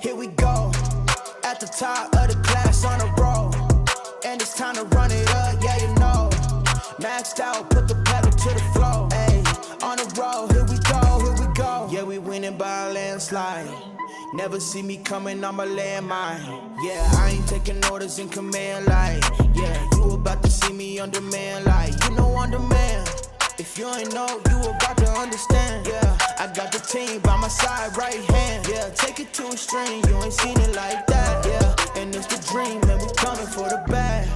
Here we go, at the top of the class on a roll, and it's time to run it up, yeah you know. Maxed out, put the pedal to the floor, ayy, on the road, here we go. Yeah, we winning by a landslide. Never see me coming on my landmine. Yeah, I ain't taking orders in command like, yeah, you about to see me on demand like, you know on demand. If you ain't know, you about to understand. Yeah, I got the team by my side, right hand. Yeah, take it to a string, you ain't seen it like that. Yeah, and it's the dream, and we coming for the bag.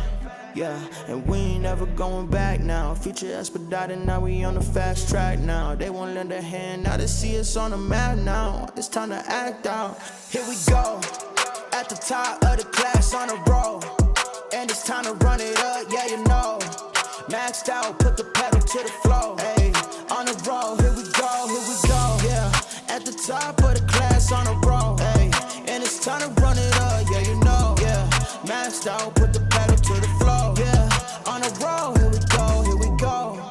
Yeah, and we ain't never going back now. Future expedited, now we on the fast track now. They won't lend a hand, now they see us on the map now. It's time to act out. Here we go, at the top of the class on a roll, and it's time to run it up, yeah you know. Maxed out, put the pedal to the floor, ayy, on the road, here we go, yeah. At the top of the class on a roll, ayy, and it's time to run it up, yeah you know, yeah. Maxed out, put the pedal to the floor, yeah. On the road, here we go, here we go.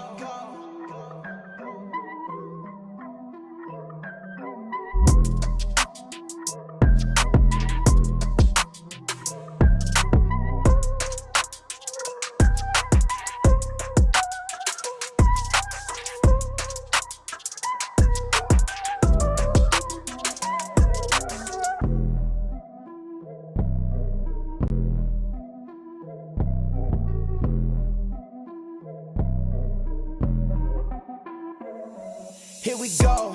Here we go,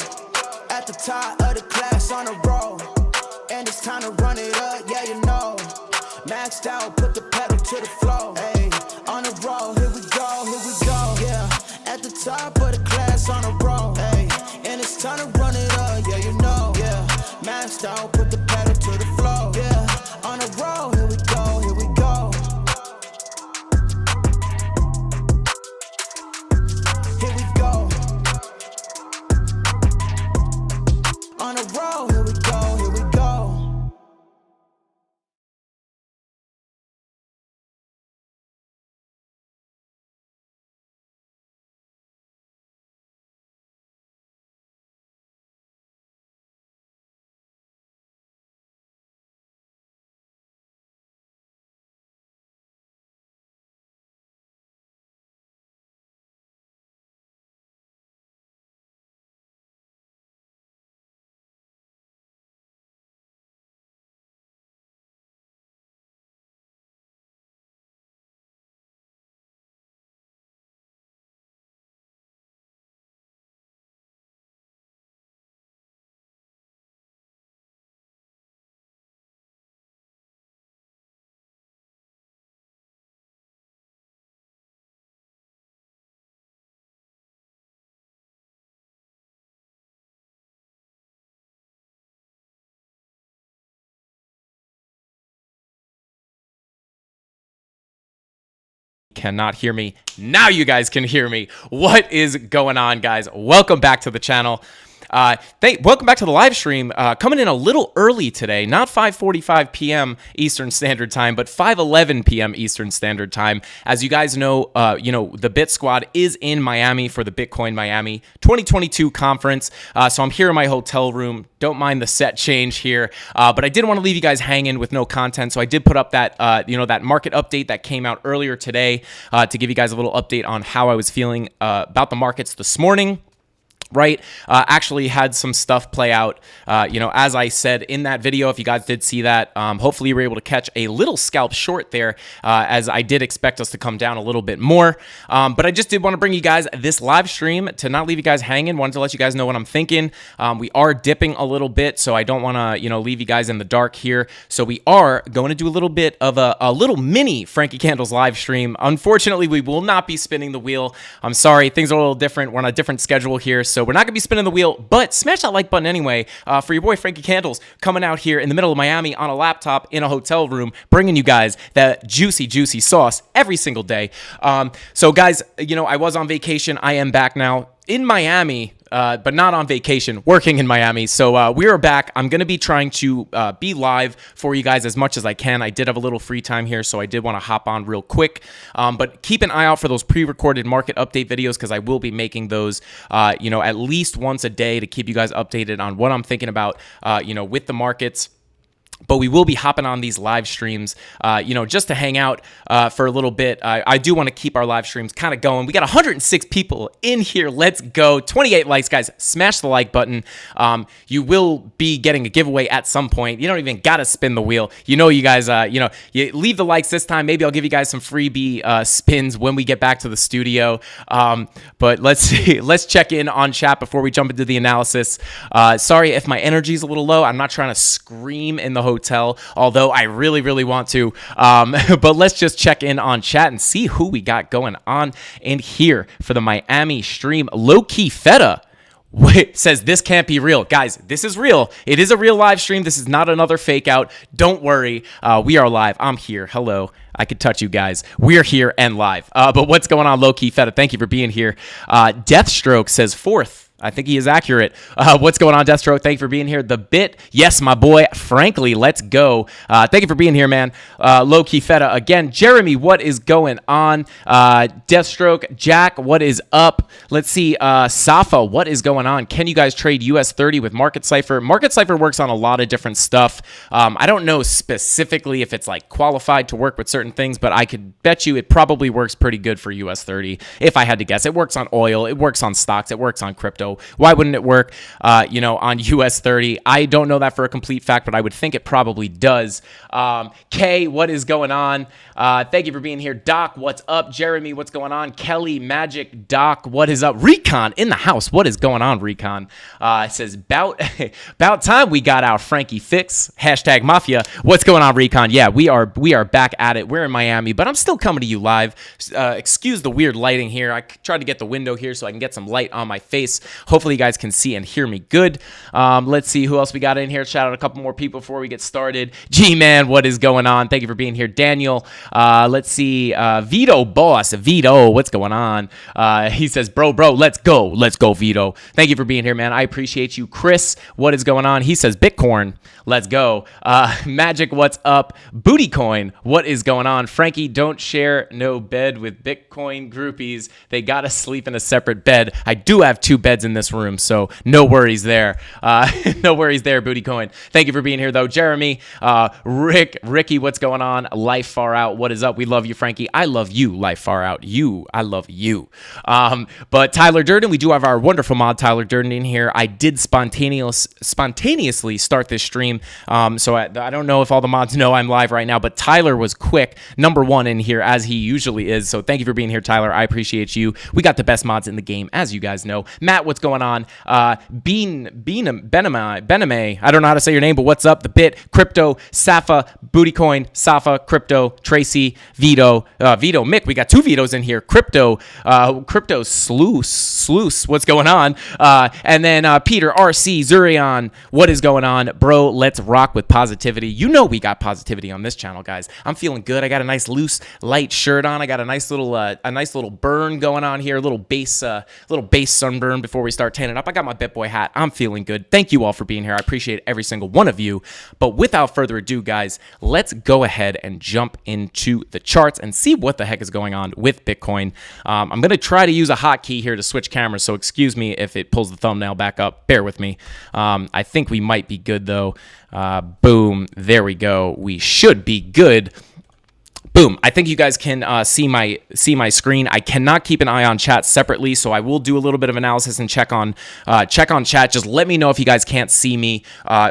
at the top of the class on a roll, and it's time to run it up, yeah you know. Maxed out, put the pedal to the floor, ayy, on the road, here we go, yeah. At the top of the class on a roll, ayy, and it's time to run it up, yeah you know, yeah. Maxed out, put the pedal to the floor, yeah. On the road, here we go, here we go. Here we go. On the road, here we go, here we go. Cannot hear me. Now you guys can hear me. What is going on, guys? Welcome back to the channel. Welcome back to the live stream. Coming in a little early today, not 5:45 p.m. Eastern Standard Time, but 5:11 p.m. Eastern Standard Time. As you guys know, the Bit Squad is in Miami for the Bitcoin Miami 2022 conference. So I'm here in my hotel room. Don't mind the set change here, but I didn't want to leave you guys hanging with no content. So I did put up that that market update that came out earlier today to give you guys a little update on how I was feeling about the markets this morning. Right, actually had some stuff play out, as I said in that video. If you guys did see that, hopefully you were able to catch a little scalp short there, as I did expect us to come down a little bit more. But I just did want to bring you guys this live stream to not leave you guys hanging. Wanted to let you guys know what I'm thinking. We are dipping a little bit, so I don't want to, leave you guys in the dark here. So we are going to do a little bit of a little mini Frankie Candles live stream. Unfortunately, we will not be spinning the wheel. I'm sorry, things are a little different. We're on a different schedule here, so we're not gonna be spinning the wheel, but smash that like button anyway for your boy Frankie Candles coming out here in the middle of Miami on a laptop in a hotel room, bringing you guys that juicy sauce every single day. So guys, I was on vacation. I am back now in Miami, but not on vacation, working in Miami. So we are back. I'm going to be trying to be live for you guys as much as I can. I did have a little free time here, so I did want to hop on real quick. But keep an eye out for those pre-recorded market update videos, because I will be making those, at least once a day to keep you guys updated on what I'm thinking about, with the markets. But we will be hopping on these live streams, just to hang out for a little bit. I do want to keep our live streams kind of going. We got 106 people in here. Let's go. 28 likes, guys. Smash the like button. You will be getting a giveaway at some point. You don't even got to spin the wheel. You guys, you leave the likes this time. Maybe I'll give you guys some freebie spins when we get back to the studio. But let's see. Let's check in on chat before we jump into the analysis. Sorry if my energy is a little low. I'm not trying to scream in the hotel, although I really want to. But let's just check in on chat and see who we got going on in here for the Miami stream. Low-key Feta says this can't be real. Guys, this is real. It is a real live stream. This is not another fake out. Don't worry. We are live. I'm here. Hello. I could touch you guys. We're here and live. But what's going on, Low-key Feta? Thank you for being here. Deathstroke says fourth. I think he is accurate. What's going on, Deathstroke? Thank you for being here. The Bit, yes, my boy. Frankly, let's go. Thank you for being here, man. Low-key Feta again. Jeremy, what is going on? Deathstroke, Jack, what is up? Let's see. Safa, what is going on? Can you guys trade US 30 with Market Cipher? Market Cipher works on a lot of different stuff. I don't know specifically if it's like qualified to work with certain things, but I could bet you it probably works pretty good for US 30 if I had to guess. It works on oil. It works on stocks. It works on crypto. Why wouldn't it work, on US 30? I don't know that for a complete fact, but I would think it probably does. Kay, what is going on? Thank you for being here. Doc, what's up? Jeremy, what's going on? Kelly, Magic, Doc, what is up? Recon in the house. What is going on, Recon? It says, about time we got our Frankie fix. Hashtag Mafia. What's going on, Recon? Yeah, we are back at it. We're in Miami, but I'm still coming to you live. Excuse the weird lighting here. I tried to get the window here so I can get some light on my face. Hopefully you guys can see and hear me good. Let's see who else we got in here. Shout out a couple more people before we get started. G-Man, what is going on? Thank you for being here. Daniel, let's see. Vito Boss. Vito, what's going on? He says, bro, let's go. Let's go, Vito. Thank you for being here, man. I appreciate you. Chris, what is going on? He says, Bitcoin. Let's go. Magic, what's up? Bootycoin, what is going on? Frankie, don't share no bed with Bitcoin groupies. They gotta sleep in a separate bed. I do have 2 beds in this room, so no worries there. No worries there, Bootycoin. Thank you for being here, though. Jeremy, Ricky, what's going on? Life Far Out, what is up? We love you, Frankie. I love you, Life Far Out. I love you. But Tyler Durden, we do have our wonderful mod, Tyler Durden, in here. I did spontaneously start this stream, so I don't know if all the mods know I'm live right now, but Tyler was quick, number 1 in here, as he usually is. So thank you for being here, Tyler. I appreciate you. We got the best mods in the game, as you guys know. Matt, what's going on? Bename, I don't know how to say your name, but what's up? The Bit, Crypto, Safa, Bootycoin, Safa, Crypto, Tracy, Vito, Mick. We got 2 Vitos in here. Crypto, Sluice, what's going on? And then Peter, RC, Zurion, what is going on? Bro, let's rock with positivity. You know we got positivity on this channel, guys. I'm feeling good. I got a nice loose light shirt on. I got a nice little burn going on here, a little base sunburn before we start tanning up. I got my BitBoy hat. I'm feeling good. Thank you all for being here. I appreciate every single one of you. But without further ado, guys, let's go ahead and jump into the charts and see what the heck is going on with Bitcoin. I'm going to try to use a hotkey here to switch cameras, so excuse me if it pulls the thumbnail back up. Bear with me. I think we might be good, though. Boom. There we go. We should be good. Boom. I think you guys can see my screen. I cannot keep an eye on chat separately, so I will do a little bit of analysis and check on chat. Just let me know if you guys can't see me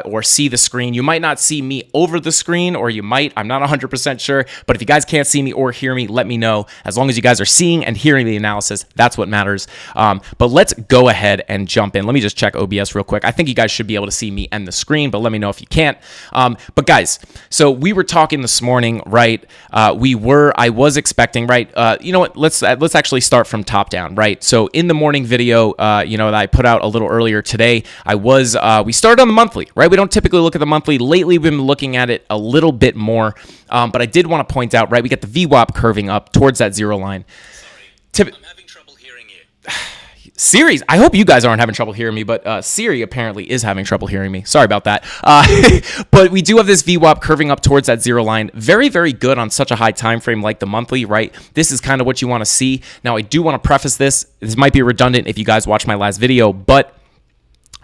or see the screen. You might not see me over the screen, or you might. I'm not 100% sure, but if you guys can't see me or hear me, let me know. As long as you guys are seeing and hearing the analysis, that's what matters. But let's go ahead and jump in. Let me just check OBS real quick. I think you guys should be able to see me and the screen, but let me know if you can't. But guys, so we were talking this morning, right? I was expecting, right? You know what? Let's actually start from top down, right? So in the morning video, that I put out a little earlier today, we started on the monthly, right? We don't typically look at the monthly. Lately, we've been looking at it a little bit more, but I did want to point out, right? We got the VWAP curving up towards that 0 line. Sorry, I'm having trouble hearing you. Siri's, I hope you guys aren't having trouble hearing me, but Siri apparently is having trouble hearing me. Sorry about that. But we do have this VWAP curving up towards that 0 line. Very, very good on such a high time frame like the monthly, right? This is kind of what you want to see. Now, I do want to preface this. This might be redundant if you guys watched my last video, but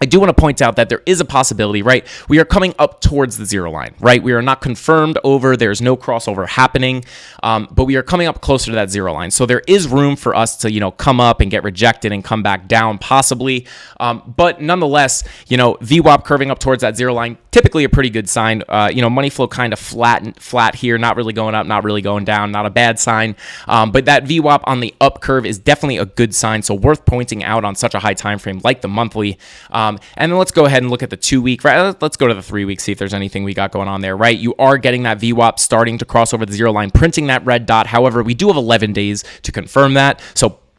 I do want to point out that there is a possibility, right? We are coming up towards the zero line, right? We are not confirmed over. There's no crossover happening, but we are coming up closer to that zero line. So there is room for us to, come up and get rejected and come back down possibly. But nonetheless, VWAP curving up towards that zero line, typically a pretty good sign. Money flow kind of flat here, not really going up, not really going down, not a bad sign. But that VWAP on the up curve is definitely a good sign. So worth pointing out on such a high time frame like the monthly. And then let's go ahead and look at the 2 week, right? Let's go to the 3 week, see if there's anything we got going on there, right? You are getting that VWAP starting to cross over the zero line, printing that red dot. However, we do have 11 days to confirm that.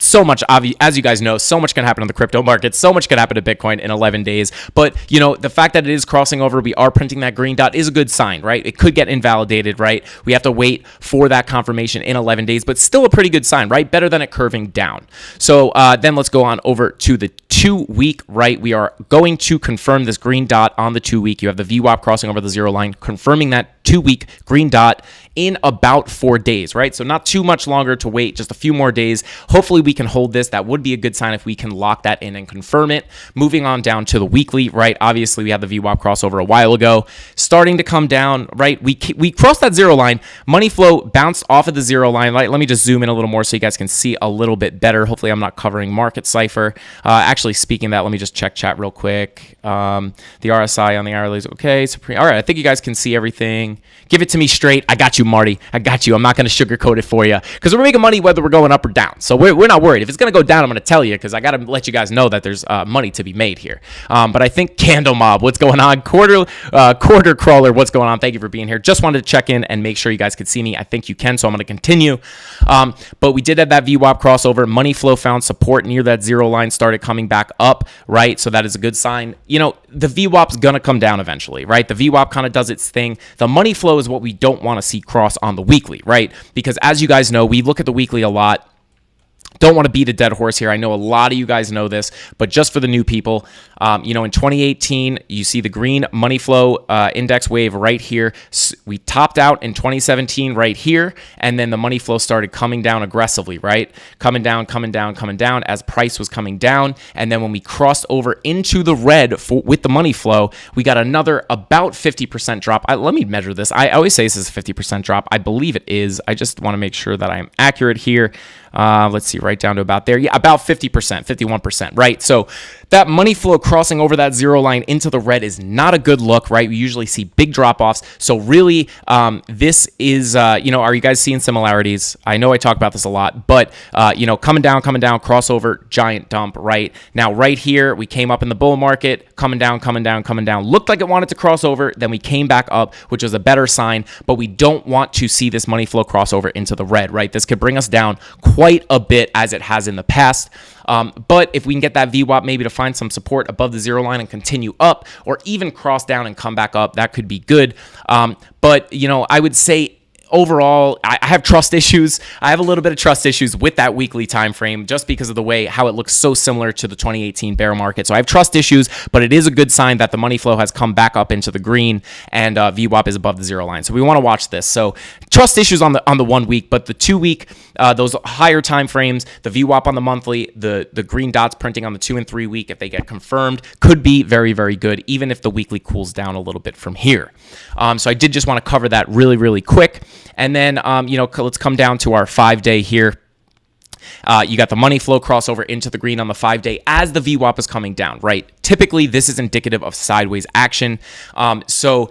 So much, as you guys know, so much can happen in the crypto market. So much can happen to Bitcoin in 11 days. But, the fact that it is crossing over, we are printing that green dot is a good sign, right? It could get invalidated, right? We have to wait for that confirmation in 11 days, but still a pretty good sign, right? Better than it curving down. So then let's go on over to the 2 week, right? We are going to confirm this green dot on the 2 week. You have the VWAP crossing over the zero line, confirming that 2 week green dot in about 4 days, right? So not too much longer to wait, just a few more days. Hopefully we can hold this. That would be a good sign if we can lock that in and confirm it. Moving on down to the weekly, right? Obviously we had the VWAP crossover a while ago, starting to come down, right? We crossed that zero line. Money flow bounced off of the zero line. Let me just zoom in a little more so you guys can see a little bit better. Hopefully I'm not covering market cipher. Actually speaking of that, let me just check chat real quick. The RSI on the hourly is okay. All right, I think you guys can see everything. Give it to me straight. I got you, Marty. I got you. I'm not going to sugarcoat it for you because we're making money whether we're going up or down. So we're not worried. If it's going to go down, I'm going to tell you because I got to let you guys know that there's money to be made here. But I think CandleMob, what's going on? Quarter crawler, what's going on? Thank you for being here. Just wanted to check in and make sure you guys could see me. I think you can, so I'm going to continue. But we did have that VWAP crossover. Money flow found support near that zero line, started coming back up, right? So that is a good sign. The VWAP's going to come down eventually, right? The VWAP kind of does its thing. The money flow is what we don't want to see cross on the weekly, right? Because as you guys know, we look at the weekly a lot. Don't want to beat a dead horse here. I know a lot of you guys know this, but just for the new people, in 2018, you see the green money flow index wave right here. We topped out in 2017 right here, and then the money flow started coming down aggressively, right? Coming down as price was coming down. And then when we crossed over into the red with the money flow, we got another about 50% drop. Let me measure this. I always say this is a 50% drop. I believe it is. I just want to make sure that I'm accurate here. Let's see, right down to about there. Yeah, about 50%, 51%, right? So that money flow crossing over that zero line into the red is not a good look, right? We usually see big drop-offs. So really, this is, are you guys seeing similarities? I know I talk about this a lot, but, coming down, crossover, giant dump, right? Now, right here, we came up in the bull market, coming down. Looked like it wanted to cross over. Then we came back up, which was a better sign, but we don't want to see this money flow crossover into the red, right? This could bring us down quite a bit as it has in the past. But if we can get that VWAP maybe to find some support above the zero line and continue up, or even cross down and come back up, that could be good. But I would say overall, I have trust issues. I have a little bit of trust issues with that weekly time frame just because of the way how it looks so similar to the 2018 bear market. So I have trust issues, but it is a good sign that the money flow has come back up into the green and VWAP is above the zero line. So we want to watch this. So trust issues on the 1 week, but the 2 week, those higher time frames, the VWAP on the monthly, the green dots printing on the 2 and 3 week, if they get confirmed, could be very, very good, even if the weekly cools down a little bit from here. So I did just want to cover that really, really quick. And then, let's come down to our 5-day here. You got the money flow crossover into the green on the 5-day as the VWAP is coming down, right? Typically, this is indicative of sideways action. So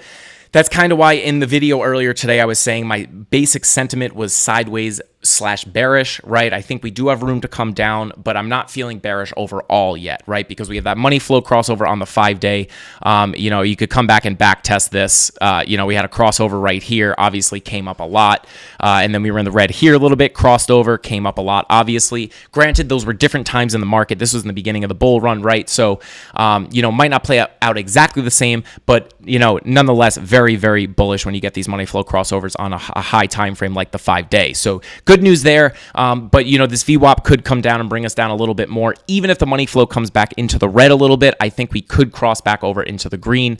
that's kind of why in the video earlier today, I was saying my basic sentiment was sideways / bearish, right? I think we do have room to come down, but I'm not feeling bearish overall yet, right? Because we have that money flow crossover on the 5-day. You could come back and back test this. We had a crossover right here, obviously came up a lot. And then we were in the red here a little bit, crossed over, came up a lot, obviously. Granted, those were different times in the market. This was in the beginning of the bull run, right? So, might not play out exactly the same, but, nonetheless, very, very bullish when you get these money flow crossovers on a high time frame like the 5-day. So good news there. But this VWAP could come down and bring us down a little bit more. Even if the money flow comes back into the red a little bit, I think we could cross back over into the green.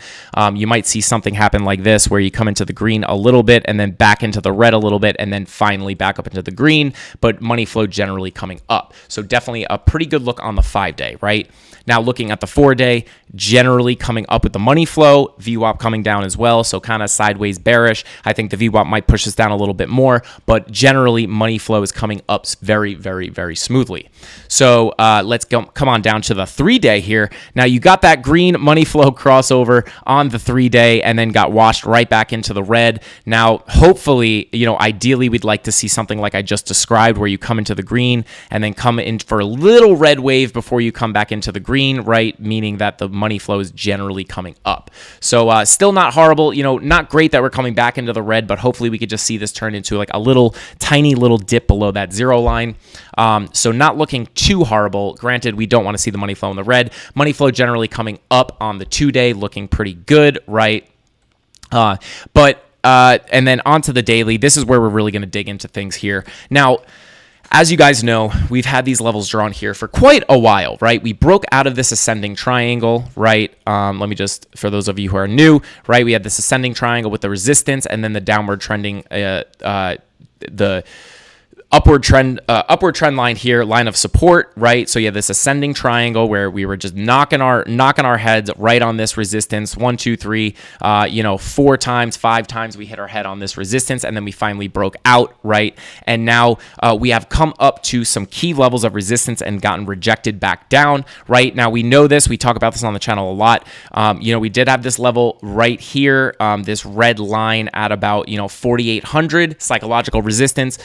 You might see something happen like this, where you come into the green a little bit and then back into the red a little bit and then finally back up into the green, but money flow generally coming up. So definitely a pretty good look on the 5-day, right? Now looking at the 4-day, generally coming up with the money flow, VWAP coming down as well, so kind of sideways bearish. I think the VWAP might push us down a little bit more, but generally money flow is coming up very, very, very smoothly. So let's come on down to the 3-day here. Now you got that green money flow crossover on the 3-day and then got washed right back into the red. Now hopefully, ideally we'd like to see something like I just described, where you come into the green and then come in for a little red wave before you come back into the green, right? Meaning that the money flow is generally coming up. So still not horrible, not great that we're coming back into the red, but hopefully we could just see this turn into like a little tiny little dip below that 0 line. So not looking too horrible. Granted, we don't want to see the money flow in the red. Money flow generally coming up on the 2-day, looking pretty good, right? And then onto the daily. This is where we're really going to dig into things here. Now, as you guys know, we've had these levels drawn here for quite a while, right? We broke out of this ascending triangle, right? Let me just, for those of you who are new, right? We had this ascending triangle with the resistance and then the downward trending, the upward trend line here, line of support, right? So you have this ascending triangle where we were just knocking our heads right on this resistance. 1, 2, 3, 4 times, 5 times we hit our head on this resistance, and then we finally broke out, right? And now we have come up to some key levels of resistance and gotten rejected back down, right? Now we know this. We talk about this on the channel a lot. We did have this level right here, this red line at about 4,800 psychological resistance.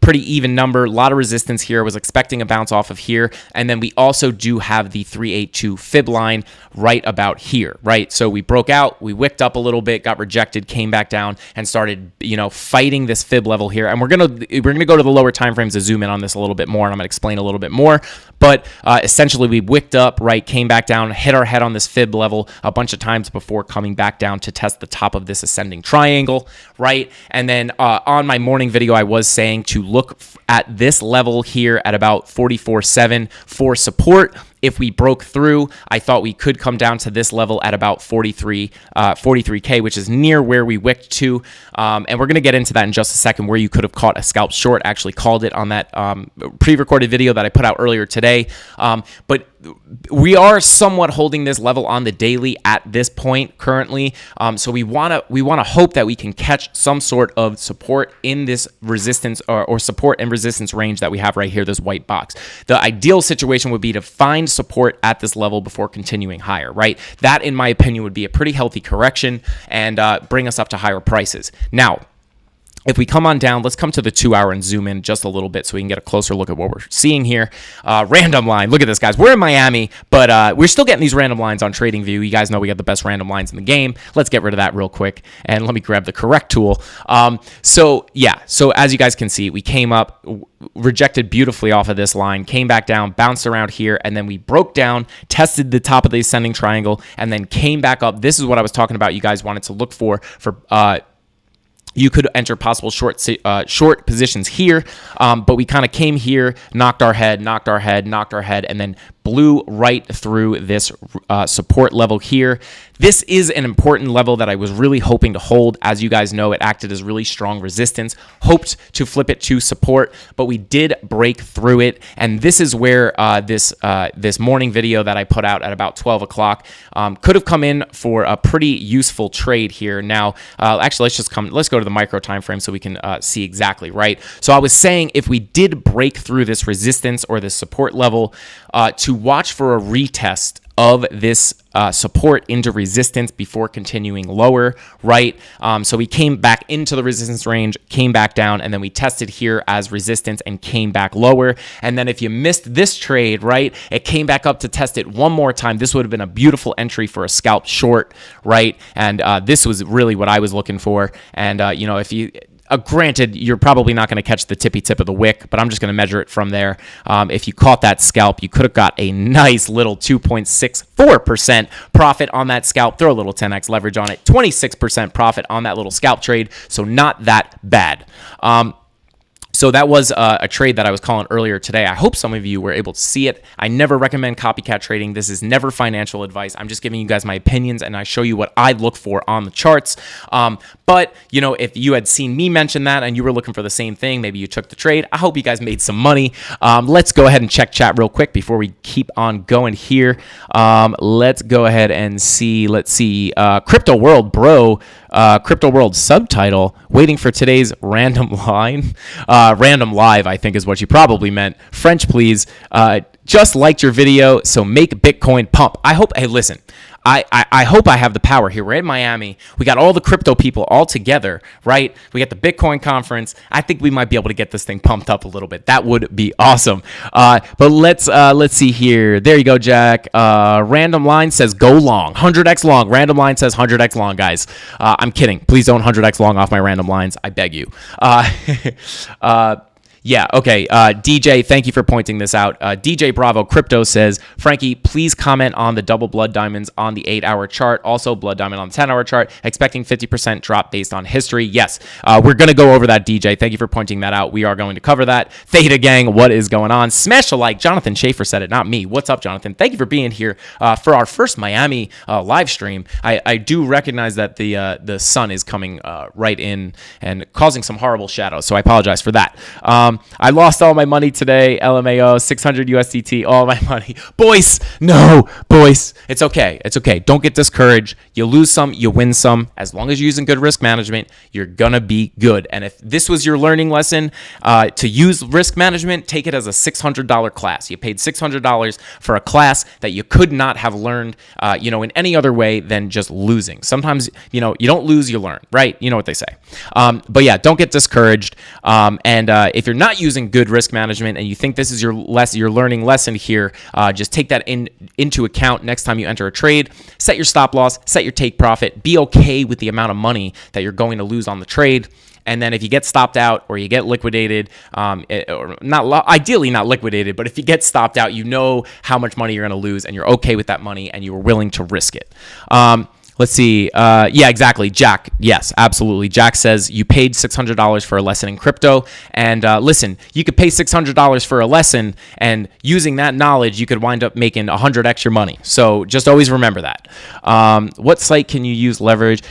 Pretty even number, a lot of resistance here. I was expecting a bounce off of here. And then we also do have the 382 fib line right about here, right? So we broke out, we wicked up a little bit, got rejected, came back down and started, fighting this fib level here. And we're going to go to the lower time frames to zoom in on this a little bit more, and I'm going to explain a little bit more. But essentially we wicked up, right, came back down, hit our head on this fib level a bunch of times before coming back down to test the top of this ascending triangle, right? And then on my morning video, I was saying to look at this level here at about 44.7 for support. If we broke through, I thought we could come down to this level at about 43K, which is near where we wicked to. And we're going to get into that in just a second, where you could have caught a scalp short. Actually called it on that pre-recorded video that I put out earlier today. But we are somewhat holding this level on the daily at this point currently. So we want to hope that we can catch some sort of support in this resistance or support and resistance range that we have right here, this white box. The ideal situation would be to find support at this level before continuing higher, right? That, in my opinion, would be a pretty healthy correction and bring us up to higher prices. Now, if we come on down, let's come to the 2-hour and zoom in just a little bit so we can get a closer look at what we're seeing here. Random line. Look at this, guys. We're in Miami, but we're still getting these random lines on TradingView. You guys know we got the best random lines in the game. Let's get rid of that real quick, and let me grab the correct tool. So as you guys can see, we came up, rejected beautifully off of this line, came back down, bounced around here, and then we broke down, tested the top of the ascending triangle, and then came back up. This is what I was talking about you guys wanted to look for you could enter possible short positions here, but we kind of came here, knocked our head, and then blew right through this support level here. This is an important level that I was really hoping to hold. As you guys know, it acted as really strong resistance. Hoped to flip it to support, but we did break through it. And this is where this morning video that I put out at about 12 o'clock could have come in for a pretty useful trade here. Now, actually, let's go to the micro time frame so we can see exactly, right? So I was saying if we did break through this resistance or this support level, to watch for a retest of this support into resistance before continuing lower, right? So we came back into the resistance range, came back down, and then we tested here as resistance and came back lower. And then if you missed this trade, right, it came back up to test it one more time. This would have been a beautiful entry for a scalp short, right? And this was really what I was looking for. And, if you... granted, you're probably not going to catch the tippy tip of the wick, but I'm just going to measure it from there. If you caught that scalp, you could have got a nice little 2.64% profit on that scalp. Throw a little 10x leverage on it. 26% profit on that little scalp trade, so not that bad. So that was a trade that I was calling earlier today. I hope some of you were able to see it. I never recommend copycat trading. This is never financial advice. I'm just giving you guys my opinions, and I show you what I look for on the charts. But, you know, if you had seen me mention that and you were looking for the same thing, maybe you took the trade. I hope you guys made some money. Let's go ahead and check chat real quick before we keep on going here. Let's go ahead and see. Let's see. Crypto World, bro. Crypto World subtitle, waiting for today's random line. Random live, I think is what you probably meant. French, please. Just liked your video, so make Bitcoin pump. I hope, hey, listen, I hope I have the power here. We're in Miami. We got all the crypto people all together, right? We got the Bitcoin conference. I think we might be able to get this thing pumped up a little bit. That would be awesome. But let's see here. There you go, Jack. Random line says go long. 100x long. Random line says 100x long, guys. I'm kidding. Please don't 100x long off my random lines. I beg you. Yeah, okay. DJ, thank you for pointing this out. DJ Bravo Crypto says, Frankie, please comment on the double blood diamonds on the 8-hour chart. Also, blood diamond on the 10-hour chart. Expecting 50% drop based on history. Yes, we're going to go over that, DJ. Thank you for pointing that out. We are going to cover that. Theta Gang, what is going on? Smash a like. Jonathan Schaefer said it, not me. What's up, Jonathan? Thank you for being here for our first Miami live stream. I do recognize that the sun is coming right in and causing some horrible shadows, so I apologize for that. I lost all my money today. LMAO, 600 USDT, all my money. Boys, no, boys. It's okay. It's okay. Don't get discouraged. You lose some, you win some. As long as you're using good risk management, you're going to be good. And if this was your learning lesson to use risk management, take it as a $600 class. You paid $600 for a class that you could not have learned, in any other way than just losing. Sometimes, you don't lose, you learn, right? You know what they say. But yeah, don't get discouraged. And if you're not using good risk management and you think this is your learning lesson here, just take that into account next time you enter a trade. Set your stop loss, set your take profit, be okay with the amount of money that you're going to lose on the trade. And then if you get stopped out or you get liquidated, or ideally not liquidated, but if you get stopped out, you know how much money you're going to lose and you're okay with that money and you were willing to risk it. Let's see. Yeah, exactly. Jack. Yes, absolutely. Jack says you paid $600 for a lesson in crypto. And listen, you could pay $600 for a lesson, and using that knowledge, you could wind up making 100 extra money. So just always remember that. What site can you use leverage?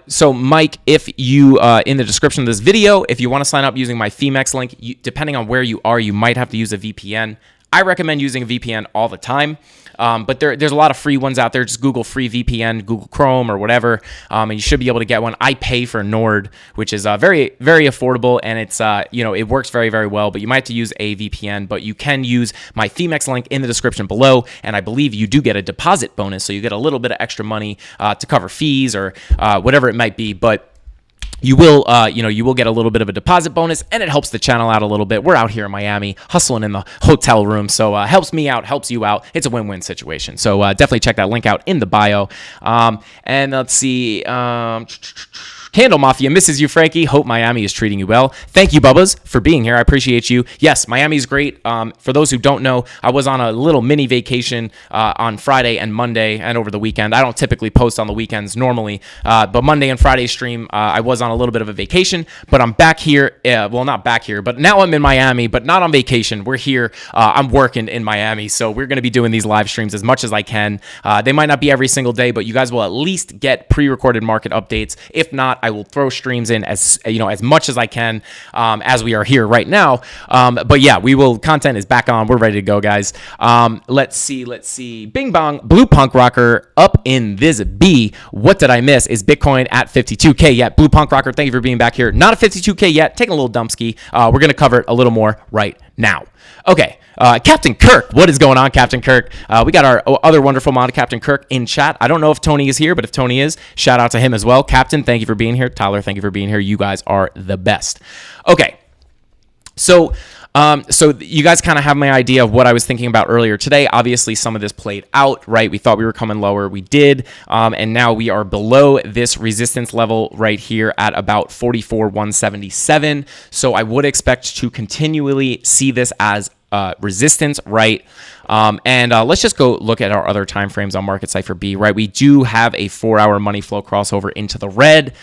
So Mike, if you, in the description of this video, if you want to sign up using my Femex link, depending on where you are, you might have to use a VPN. I recommend using a VPN all the time. But there's a lot of free ones out there. Just Google free VPN, Google Chrome or whatever, and you should be able to get one. I pay for Nord, which is very, very affordable, and it's it works very, very well. But you might have to use a VPN. But you can use my Femex link in the description below, and I believe you do get a deposit bonus, so you get a little bit of extra money to cover fees or whatever it might be. But you will get a little bit of a deposit bonus, and it helps the channel out a little bit. We're out here in Miami hustling in the hotel room, so helps me out, helps you out. It's a win-win situation. So definitely check that link out in the bio. And let's see. CandleMafia misses you, Frankie. Hope Miami is treating you well. Thank you, Bubbas, for being here. I appreciate you. Yes, Miami's great. For those who don't know, I was on a little mini vacation on Friday and Monday and over the weekend. I don't typically post on the weekends normally, but Monday and Friday stream, I was on a little bit of a vacation, but I'm back here. Well, not back here, but now I'm in Miami, but not on vacation. We're here. I'm working in Miami, so we're going to be doing these live streams as much as I can. They might not be every single day, but you guys will at least get pre-recorded market updates. If not, I will throw streams in as much as I can as we are here right now. But yeah, content is back on. We're ready to go, guys. Let's see. Bing bong, Blue Punk Rocker up in this B. What did I miss? Is Bitcoin at 52K yet? Blue Punk Rocker, thank you for being back here. Not at 52K yet. Taking a little dump ski. We're going to cover it a little more right now. Okay. Captain Kirk, what is going on, Captain Kirk? We got our other wonderful mod, Captain Kirk, in chat. I don't know if Tony is here, but if Tony is, shout out to him as well. Captain, thank you for being here. Tyler, thank you for being here. You guys are the best. Okay, so you guys kind of have my idea of what I was thinking about earlier today. Obviously, some of this played out, right? We thought we were coming lower. We did. And now we are below this resistance level right here at about 44,177. So I would expect to continually see this as resistance, right? And let's just go look at our other time frames on Market Cipher B, right? We do have a 4-hour money flow crossover into the red.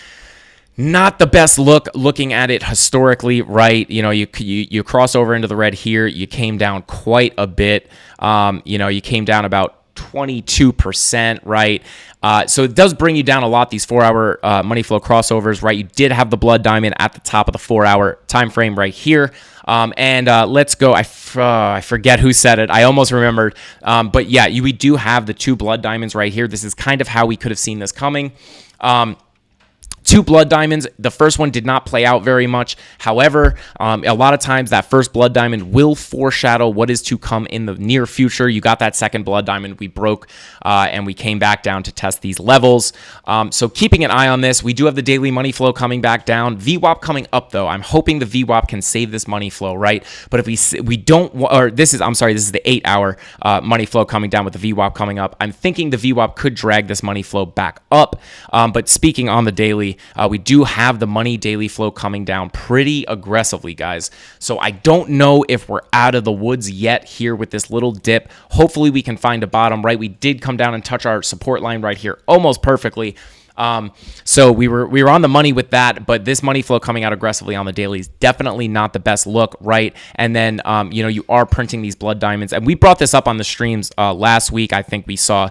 Not the best look looking at it historically, right? You know, you cross over into the red here. You came down quite a bit. You know, you came down about 22%, right? So it does bring you down a lot, these 4-hour money flow crossovers, right? You did have the blood diamond at the top of the 4-hour time frame right here. Let's go. I forget who said it. I almost remembered. But yeah, we do have the 2 blood diamonds right here. This is kind of how we could have seen this coming. 2 blood diamonds. The first one did not play out very much. However, a lot of times that first blood diamond will foreshadow what is to come in the near future. You got that second blood diamond. We broke and we came back down to test these levels. So keeping an eye on this. We do have the daily money flow coming back down. VWAP coming up though. I'm hoping the VWAP can save this money flow, right? But if we don't, or this is the 8-hour money flow coming down with the VWAP coming up. I'm thinking the VWAP could drag this money flow back up. But speaking on the daily, we do have the money daily flow coming down pretty aggressively, guys. So I don't know if we're out of the woods yet here with this little dip. Hopefully we can find a bottom, right? We did come down and touch our support line right here almost perfectly. So we were on the money with that, but this money flow coming out aggressively on the daily is definitely not the best look, right? And then, you know, you are printing these blood diamonds, and we brought this up on the streams last week. I think we saw,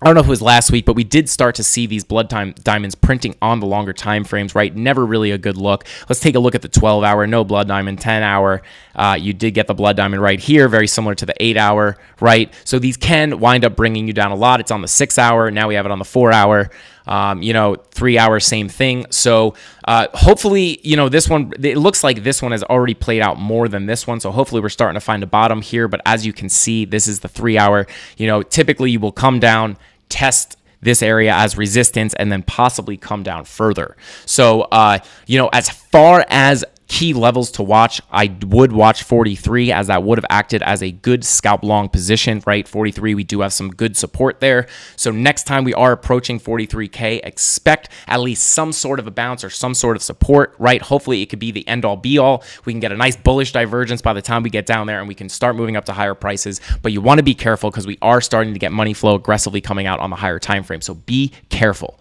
I don't know if it was last week, but we did start to see these blood diamonds printing on the longer time frames, right? Never really a good look. Let's take a look at the 12-hour, no blood diamond, 10-hour. You did get the blood diamond right here, very similar to the 8-hour, right? So these can wind up bringing you down a lot. It's on the 6-hour. Now we have it on the 4-hour. You know, 3-hour, same thing. So hopefully, you know, this one, it looks like this one has already played out more than this one. So hopefully we're starting to find a bottom here. But as you can see, this is the 3-hour. You know, typically you will come down, test this area as resistance, and then possibly come down further. So, you know, as far as key levels to watch, I would watch 43, as that would have acted as a good scalp long position, right? 43, we do have some good support there. So next time we are approaching 43K, expect at least some sort of a bounce or some sort of support, right? Hopefully it could be the end all be all. We can get a nice bullish divergence by the time we get down there, and we can start moving up to higher prices. But you want to be careful because we are starting to get money flow aggressively coming out on the higher time frame. So be careful.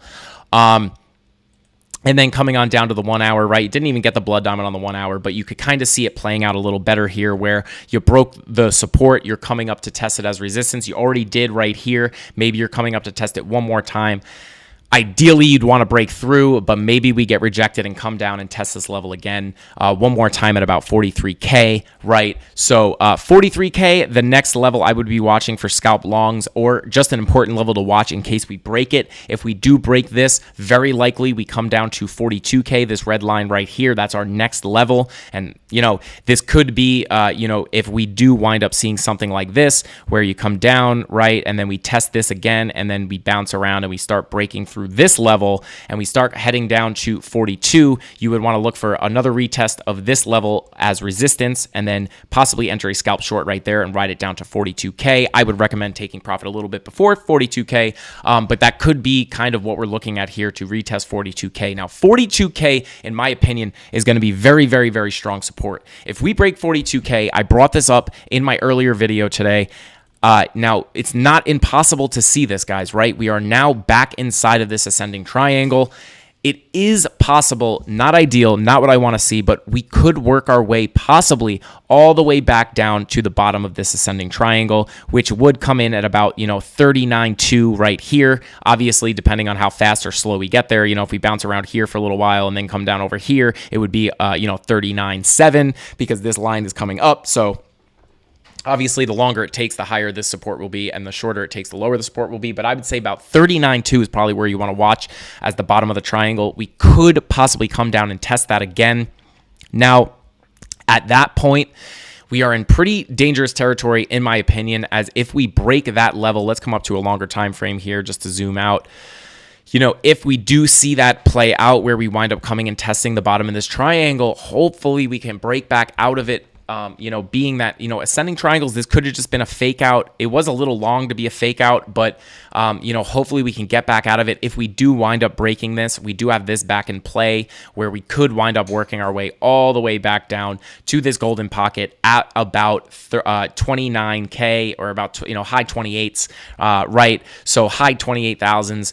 And then coming on down to the 1-hour, right? You didn't even get the blood diamond on the 1-hour, but you could kind of see it playing out a little better here where you broke the support. You're coming up to test it as resistance. You already did right here. Maybe you're coming up to test it one more time. Ideally, you'd want to break through, but maybe we get rejected and come down and test this level again one more time at about 43K, right? So 43K, the next level I would be watching for scalp longs, or just an important level to watch in case we break it. If we do break this, very likely we come down to 42K, this red line right here. That's our next level. And, you know, this could be, you know, if we do wind up seeing something like this, where you come down, right, and then we test this again, and then we bounce around and we start breaking through this level and we start heading down to 42, you would want to look for another retest of this level as resistance, and then possibly enter a scalp short right there and ride it down to 42K. I would recommend taking profit a little bit before 42K, but that could be kind of what we're looking at here to retest 42K. Now 42K, in my opinion, is going to be very, very, very strong support. If we break 42K, I brought this up in my earlier video today. Now, it's not impossible to see this, guys, right? We are now back inside of this ascending triangle. It is possible, not ideal, not what I want to see, but we could work our way possibly all the way back down to the bottom of this ascending triangle, which would come in at about, you know, 39.2 right here. Obviously, depending on how fast or slow we get there, you know, if we bounce around here for a little while and then come down over here, it would be, you know, 39.7 because this line is coming up. So obviously, the longer it takes, the higher this support will be, and the shorter it takes, the lower the support will be. But I would say about 39.2 is probably where you want to watch as the bottom of the triangle. We could possibly come down and test that again. Now, at that point, we are in pretty dangerous territory, in my opinion, as if we break that level, let's come up to a longer time frame here just to zoom out. You know, if we do see that play out where we wind up coming and testing the bottom of this triangle, hopefully we can break back out of it being that, ascending triangles, this could have just been a fake out. It was a little long to be a fake out, but, hopefully we can get back out of it. If we do wind up breaking this, we do have this back in play where we could wind up working our way all the way back down to this golden pocket at about 29K or about, high 28s, right? So high 28,000s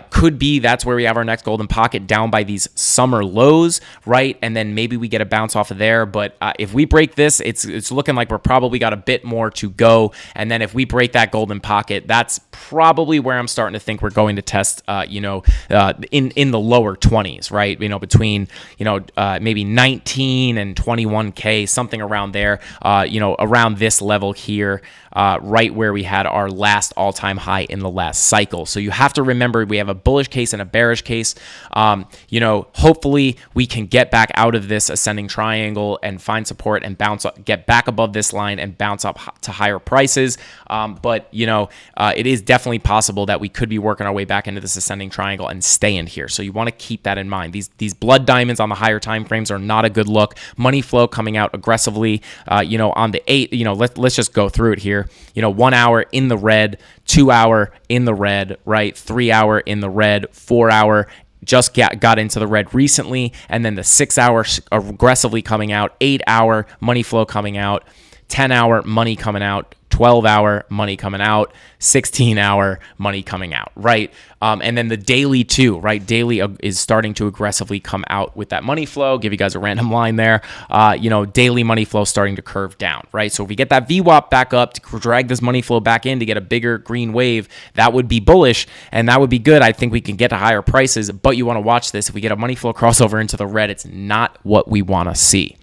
could be, that's where we have our next golden pocket down by these summer lows, right? And then maybe we get a bounce off of there. But if we break this, it's looking like we're probably got a bit more to go. And then if we break that golden pocket, that's probably where I'm starting to think we're going to test, in the lower 20s, right? Between, maybe 19 and 21K, something around there, around this level here, right where we had our last all-time high in the last cycle. So you have to remember we have a bullish case and a bearish case. Hopefully we can get back out of this ascending triangle and find support and bounce up, get back above this line and bounce up to higher prices. But it is definitely possible that we could be working our way back into this ascending triangle and stay in here. So you want to keep that in mind. These blood diamonds on the higher time frames are not a good look. Money flow coming out aggressively, on the 8, let's just go through it here. 1 hour in the red, 2 hour in the red, right? 3 hour in the red, 4 hour just got into the red recently, and then the 6 hour aggressively coming out, 8 hour money flow coming out, 10 hour money coming out, 12 hour money coming out, 16 hour money coming out, right? And then the daily too, right? Daily is starting to aggressively come out with that money flow. Give you guys a random line there. Daily money flow starting to curve down, right? So if we get that VWAP back up to drag this money flow back in to get a bigger green wave, that would be bullish and that would be good. I think we can get to higher prices, but you want to watch this. If we get a money flow crossover into the red, it's not what we want to see.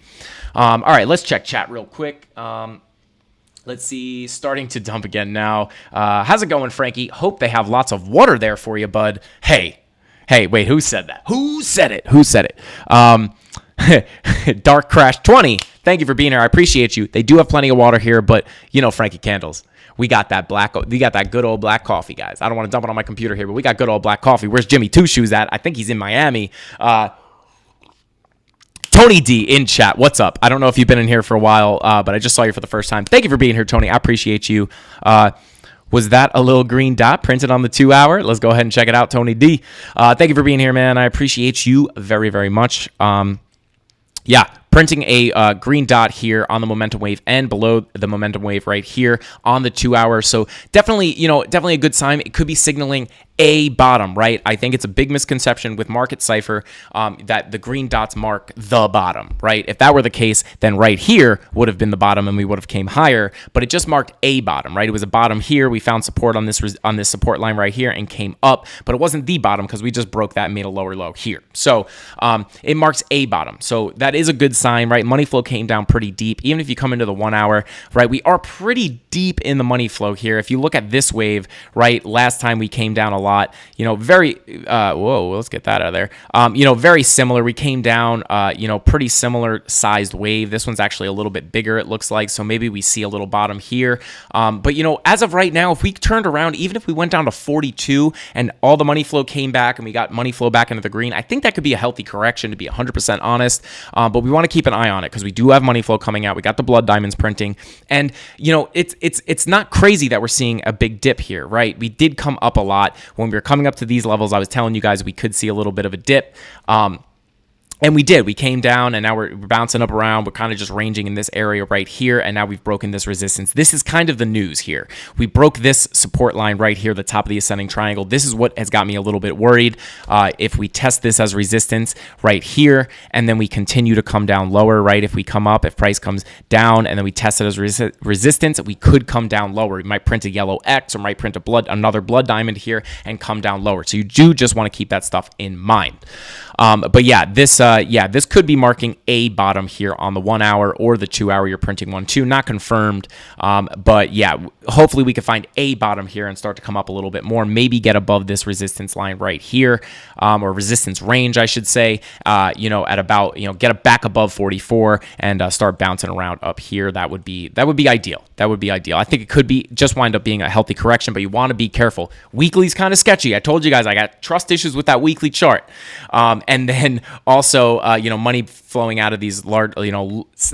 All right, let's check chat real quick. Let's see, starting to dump again now. How's it going, Frankie? Hope they have lots of water there for you, bud. Hey, wait, who said that? Who said it? Dark Crash 20, thank you for being here. I appreciate you. They do have plenty of water here, but Frankie Candles, we got that good old black coffee, guys. I don't want to dump it on my computer here, but we got good old black coffee. Where's Jimmy Two Shoes at? I think he's in Miami. Tony D in chat. What's up? I don't know if you've been in here for a while, but I just saw you for the first time. Thank you for being here, Tony. I appreciate you. Was that a little green dot printed on the 2 hour? Let's go ahead and check it out, Tony D. Thank you for being here, man. I appreciate you very, very much. Printing a green dot here on the momentum wave and below the momentum wave right here on the 2 hour. So definitely a good sign. It could be signaling a bottom, right? I think it's a big misconception with Market Cipher that the green dots mark the bottom, right? If that were the case, then right here would have been the bottom and we would have came higher, but it just marked a bottom, right? It was a bottom here. We found support on this support line right here and came up, but it wasn't the bottom because we just broke that and made a lower low here. So it marks a bottom. So that is a good sign, right? Money flow came down pretty deep. Even if you come into the 1 hour, right? We are pretty deep in the money flow here. If you look at this wave, right? Last time we came down a lot, let's get that out of there. Very similar. We came down, pretty similar sized wave. This one's actually a little bit bigger, it looks like. So maybe we see a little bottom here. But as of right now, if we turned around, even if we went down to 42 and all the money flow came back and we got money flow back into the green, I think that could be a healthy correction, to be 100% honest. But we want to keep an eye on it because we do have money flow coming out. We got the blood diamonds printing, and it's not crazy that we're seeing a big dip here, right? We did come up a lot when we were coming up to these levels. I was telling you guys we could see a little bit of a dip. And we did. We came down, and now we're bouncing up around. We're kind of just ranging in this area right here, and now we've broken this resistance. This is kind of the news here. We broke this support line right here, the top of the ascending triangle. This is what has got me a little bit worried. If we test this as resistance right here, and then we continue to come down lower, right? If we come up, if price comes down, and then we test it as resistance, we could come down lower. We might print a yellow X, or might print another blood diamond here and come down lower. So you do just want to keep that stuff in mind. But yeah, this could be marking a bottom here on the 1 hour or the 2 hour. You're printing 1-2, not confirmed. But yeah, hopefully we can find a bottom here and start to come up a little bit more. Maybe get above this resistance line right here, or resistance range, I should say. At about get back above 44 and start bouncing around up here. That would be ideal. That would be ideal. I think it could be just wind up being a healthy correction, but you want to be careful. Weekly's kind of sketchy. I told you guys I got trust issues with that weekly chart. And then also also, money flowing out of these large,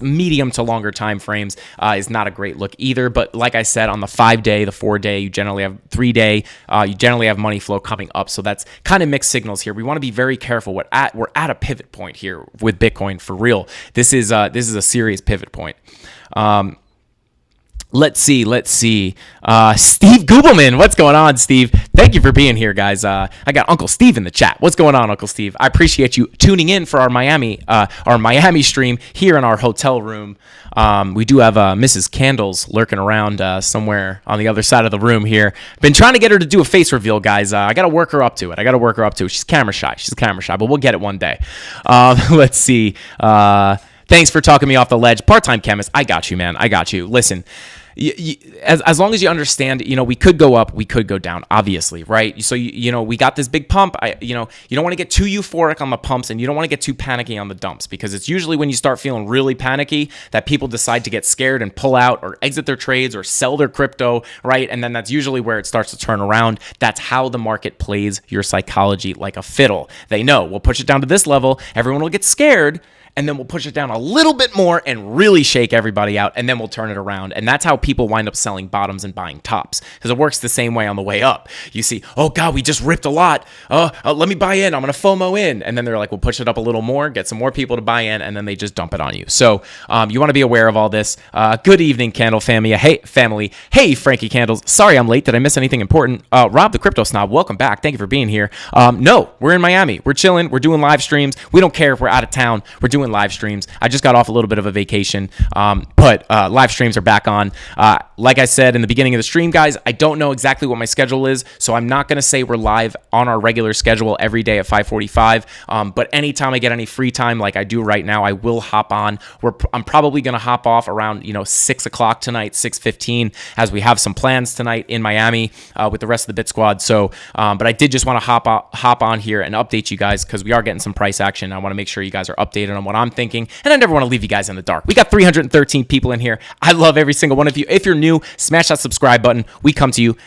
medium to longer time frames is not a great look either. But like I said, on the 5-day, the 4-day, you generally have 3-day, you generally have money flow coming up. So that's kind of mixed signals here. We want to be very careful. We're at a pivot point here with Bitcoin for real. This is a serious pivot point. Let's see. Steve Goobleman, what's going on, Steve? Thank you for being here, guys. I got Uncle Steve in the chat. What's going on, Uncle Steve? I appreciate you tuning in for our Miami stream here in our hotel room. We do have Mrs. Candles lurking around somewhere on the other side of the room here. Been trying to get her to do a face reveal, guys. I got to work her up to it. She's camera shy, but we'll get it one day. Let's see. Thanks for talking me off the ledge. Part-time chemist. I got you, man. I got you. Listen. As long as you understand, we could go up, we could go down, obviously, right? So, we got this big pump. You don't want to get too euphoric on the pumps, and you don't want to get too panicky on the dumps, because it's usually when you start feeling really panicky that people decide to get scared and pull out or exit their trades or sell their crypto, right? And then that's usually where it starts to turn around. That's how the market plays your psychology like a fiddle. They know, we'll push it down to this level, everyone will get scared, and then we'll push it down a little bit more and really shake everybody out, and then we'll turn it around. And that's how people wind up selling bottoms and buying tops, because it works the same way on the way up. You see, oh God, we just ripped a lot. Let me buy in. I'm going to FOMO in. And then they're like, we'll push it up a little more, get some more people to buy in, and then they just dump it on you. So you want to be aware of all this. Good evening, Candle Family. Hey, Frankie Candles. Sorry I'm late. Did I miss anything important? Rob the Crypto Snob, welcome back. Thank you for being here. No, we're in Miami. We're chilling. We're doing live streams. We don't care if we're out of town. We're doing live streams. I just got off a little bit of a vacation, but live streams are back on. Like I said in the beginning of the stream, guys, I don't know exactly what my schedule is, so I'm not going to say we're live on our regular schedule every day at 5:45, but anytime I get any free time like I do right now, I will hop on. I'm probably going to hop off around 6 o'clock tonight, 6:15, as we have some plans tonight in Miami with the rest of the Bit Squad. So, but I did just want to hop on here and update you guys, because we are getting some price action. I want to make sure you guys are updated on what I'm thinking, and I never want to leave you guys in the dark. We got 313 people in here. I love every single one of you. If you're new, smash that subscribe button. We come to you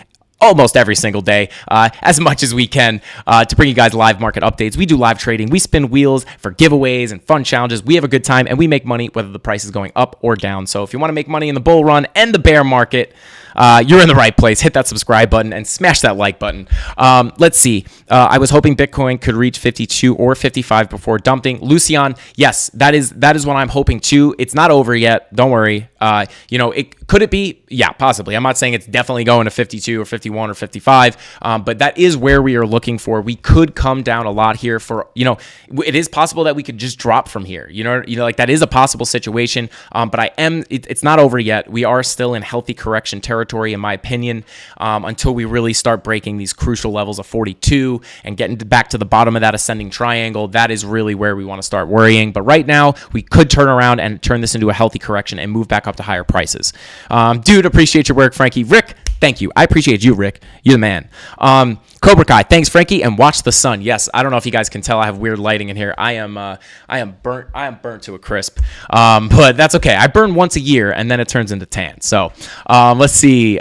almost every single day, as much as we can, to bring you guys live market updates. We do live trading. We spin wheels for giveaways and fun challenges. We have a good time, and we make money whether the price is going up or down. So if you want to make money in the bull run and the bear market, you're in the right place. Hit that subscribe button and smash that like button. Let's see. I was hoping Bitcoin could reach 52 or 55 before dumping. Lucian, yes, that is what I'm hoping too. It's not over yet. Don't worry. Could it be? Yeah, possibly. I'm not saying it's definitely going to 52 or 51 or 55, but that is where we are looking for. We could come down a lot here for, it is possible that we could just drop from here. Like that is a possible situation. But it's not over yet. We are still in healthy correction territory, in my opinion, until we really start breaking these crucial levels of 42 and getting back to the bottom of that ascending triangle. That is really where we want to start worrying. But right now, we could turn around and turn this into a healthy correction and move back up to higher prices. Dude, appreciate your work, Frankie. Rick, thank you. I appreciate you, Rick. You're the man. Cobra Kai, thanks, Frankie, and watch the sun. Yes, I don't know if you guys can tell. I have weird lighting in here. I am burnt to a crisp. But that's okay. I burn once a year, and then it turns into tan. So let's see.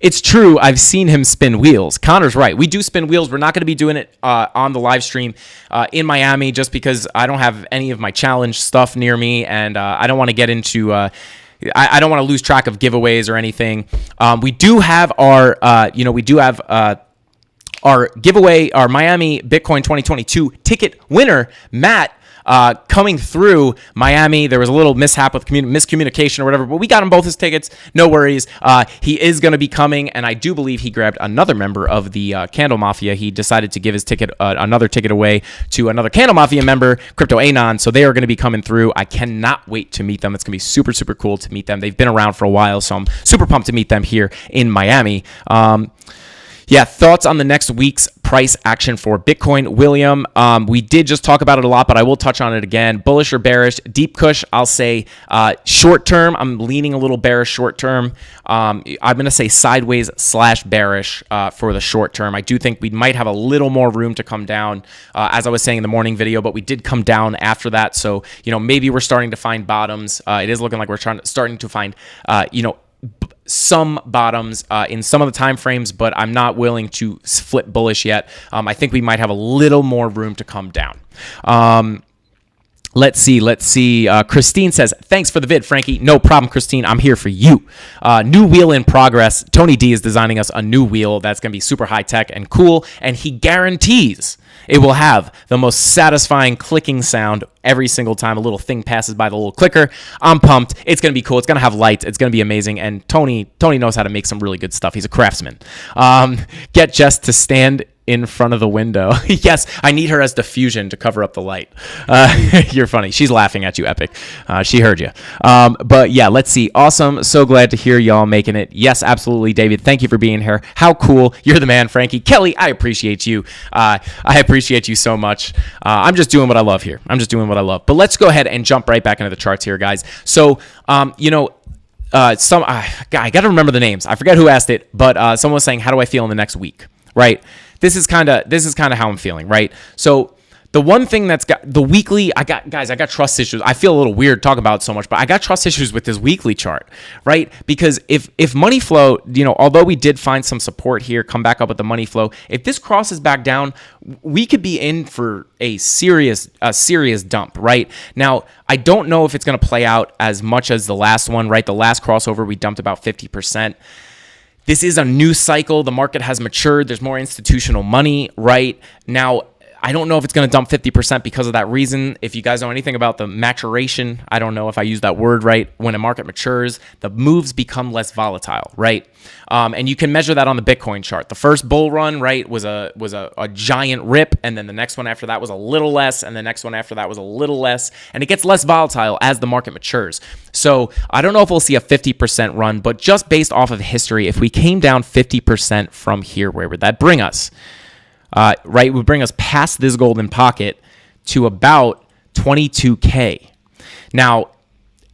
It's true. I've seen him spin wheels. Connor's right. We do spin wheels. We're not going to be doing it on the live stream in Miami, just because I don't have any of my challenge stuff near me, and I don't want to get into. I don't want to lose track of giveaways or anything. We do have our, our giveaway, our Miami Bitcoin 2022 ticket winner, Matt. Coming through Miami. There was a little mishap with miscommunication or whatever, but we got him both his tickets. No worries. He is going to be coming, and I do believe he grabbed another member of the CandleMafia. He decided to give his ticket, another ticket away to another CandleMafia member, Crypto Anon. So they are going to be coming through. I cannot wait to meet them. It's going to be super, super cool to meet them. They've been around for a while, so I'm super pumped to meet them here in Miami. Yeah, thoughts on the next week's price action for Bitcoin, William? We did just talk about it a lot, but I will touch on it again. Bullish or bearish? Deep Kush, I'll say short term. I'm leaning a little bearish short term. I'm going to say sideways / bearish for the short term. I do think we might have a little more room to come down, as I was saying in the morning video, but we did come down after that. So, maybe we're starting to find bottoms. It is looking like we're starting to find, some bottoms in some of the time frames, but I'm not willing to flip bullish yet. I think we might have a little more room to come down. Let's see. Christine says, thanks for the vid, Frankie. No problem, Christine. I'm here for you. New wheel in progress. Tony D is designing us a new wheel that's going to be super high tech and cool, and he guarantees it will have the most satisfying clicking sound every single time a little thing passes by the little clicker. I'm pumped. It's going to be cool. It's going to have lights. It's going to be amazing. And Tony knows how to make some really good stuff. He's a craftsman. Get Jess to stand in front of the window. Yes, I need her as diffusion to cover up the light. You're funny. She's laughing at you, Epic. She heard you. But yeah, let's see. Awesome. So glad to hear y'all making it. Yes, absolutely, David. Thank you for being here. How cool. You're the man, Frankie. Kelly, I appreciate you. I appreciate you so much. I'm just doing what I love here. I'm just doing what I love. But let's go ahead and jump right back into the charts here, guys. So, I got to remember the names. I forget who asked it, but someone was saying, how do I feel in the next week? Right? This is kind of how I'm feeling, right? So the one thing that's got the weekly, I got trust issues. I feel a little weird talking about it so much, but I got trust issues with this weekly chart, right? Because if money flow, although we did find some support here, come back up with the money flow, if this crosses back down, we could be in for a serious dump, right? Now, I don't know if it's going to play out as much as the last one, right? The last crossover, we dumped about 50%. This is a new cycle. The market has matured. There's more institutional money right now. I don't know if it's going to dump 50% because of that reason. If you guys know anything about the maturation, I don't know if I use that word right. When a market matures, the moves become less volatile, right? And you can measure that on the Bitcoin chart. The first bull run, right, was a giant rip, and then the next one after that was a little less, and the next one after that was a little less, and it gets less volatile as the market matures. So I don't know if we'll see a 50% run, but just based off of history, if we came down 50% from here, where would that bring us? Right, would bring us past this golden pocket to about 22K. Now,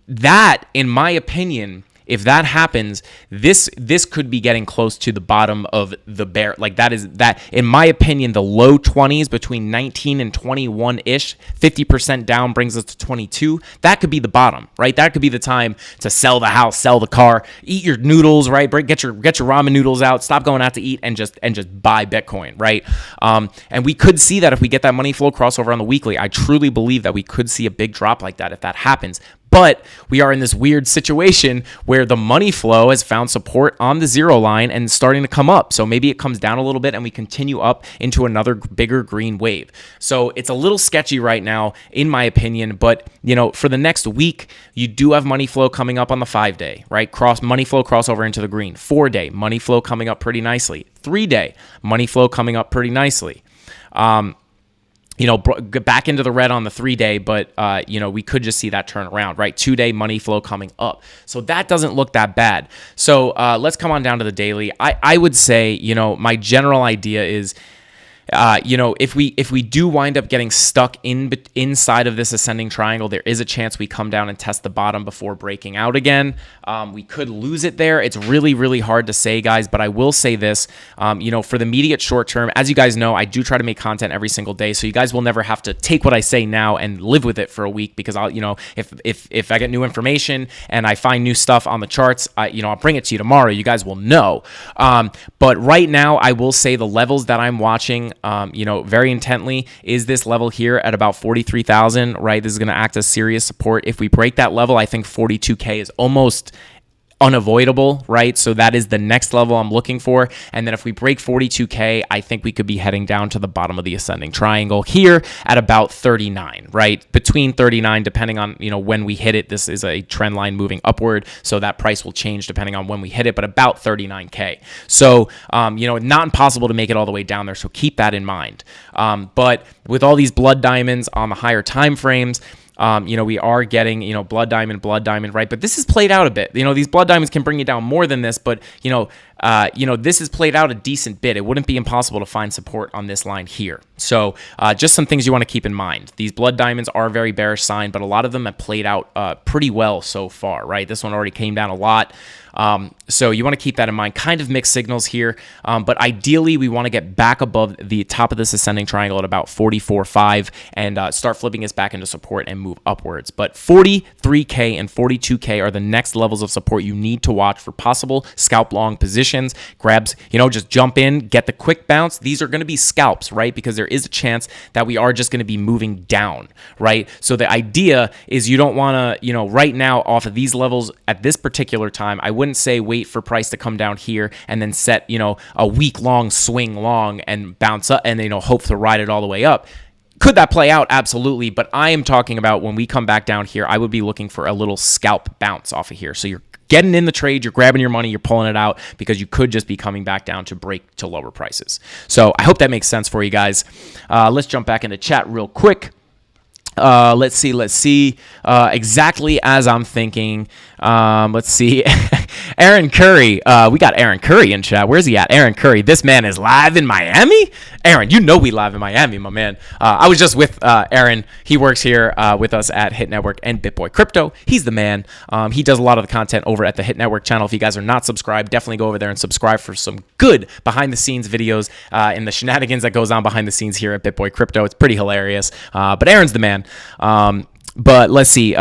that, in my opinion, if that happens, this could be getting close to the bottom of the bear. Like that, in my opinion, the low 20s between 19 and 21-ish, 50% down brings us to 22. That could be the bottom, right? That could be the time to sell the house, sell the car, eat your noodles, right? Get your ramen noodles out, stop going out to eat, and just buy Bitcoin, right? And we could see that if we get that money flow crossover on the weekly. I truly believe that we could see a big drop like that if that happens. But we are in this weird situation where the money flow has found support on the zero line and starting to come up. So maybe it comes down a little bit and we continue up into another bigger green wave. So it's a little sketchy right now, in my opinion. But, for the next week, you do have money flow coming up on the 5-day, right? Money flow crossover into the green. 4-day, money flow coming up pretty nicely. 3-day, money flow coming up pretty nicely. Back into the red on the 3-day, but, we could just see that turn around, right? 2-day money flow coming up. So that doesn't look that bad. So let's come on down to the daily. I would say, my general idea is, if we do wind up getting stuck inside of this ascending triangle, there is a chance we come down and test the bottom before breaking out again. We could lose it there. It's really, really hard to say, guys, but I will say this, for the immediate short term, as you guys know, I do try to make content every single day. So you guys will never have to take what I say now and live with it for a week, because if I get new information and I find new stuff on the charts, I'll bring it to you tomorrow. You guys will know. But right now, I will say the levels that I'm watching, very intently is this level here at about 43,000, right? This is going to act as serious support. If we break that level, I think 42K is almost unavoidable, right? So that is the next level I'm looking for. And then if we break 42K, I think we could be heading down to the bottom of the ascending triangle here at about 39, right? Between 39, depending on, when we hit it. This is a trend line moving upward, so that price will change depending on when we hit it, but about 39K. So, not impossible to make it all the way down there. So keep that in mind. But with all these blood diamonds on the higher time frames, we are getting, blood diamond, right? But this is played out a bit. These blood diamonds can bring you down more than this, but, this has played out a decent bit. It wouldn't be impossible to find support on this line here. So just some things you want to keep in mind. These blood diamonds are a very bearish sign, but a lot of them have played out pretty well so far, right? This one already came down a lot. So you want to keep that in mind. Kind of mixed signals here, but ideally we want to get back above the top of this ascending triangle at about 44.5 and start flipping us back into support and move upwards. But 43K and 42K are the next levels of support you need to watch for possible scalp long positions. Grabs, just jump in, get the quick bounce. These are going to be scalps, right? Because there is a chance that we are just going to be moving down, right? So the idea is you don't want to, right now off of these levels at this particular time, I wouldn't say wait for price to come down here and then set, a week-long swing long and bounce up and, hope to ride it all the way up. Could that play out? Absolutely. But I am talking about when we come back down here, I would be looking for a little scalp bounce off of here. So you're getting in the trade, you're grabbing your money, you're pulling it out because you could just be coming back down to break to lower prices. So I hope that makes sense for you guys. Let's jump back into chat real quick. Let's see. Exactly as I'm thinking. Let's see. Aaron Curry. We got Aaron Curry in chat. Where's he at? Aaron Curry. This man is live in Miami? Aaron, we live in Miami, my man. I was just with Aaron. He works here with us at Hit Network and BitBoy Crypto. He's the man. He does a lot of the content over at the Hit Network channel. If you guys are not subscribed, definitely go over there and subscribe for some good behind-the-scenes videos and the shenanigans that goes on behind the scenes here at BitBoy Crypto. It's pretty hilarious. But Aaron's the man. But let's see.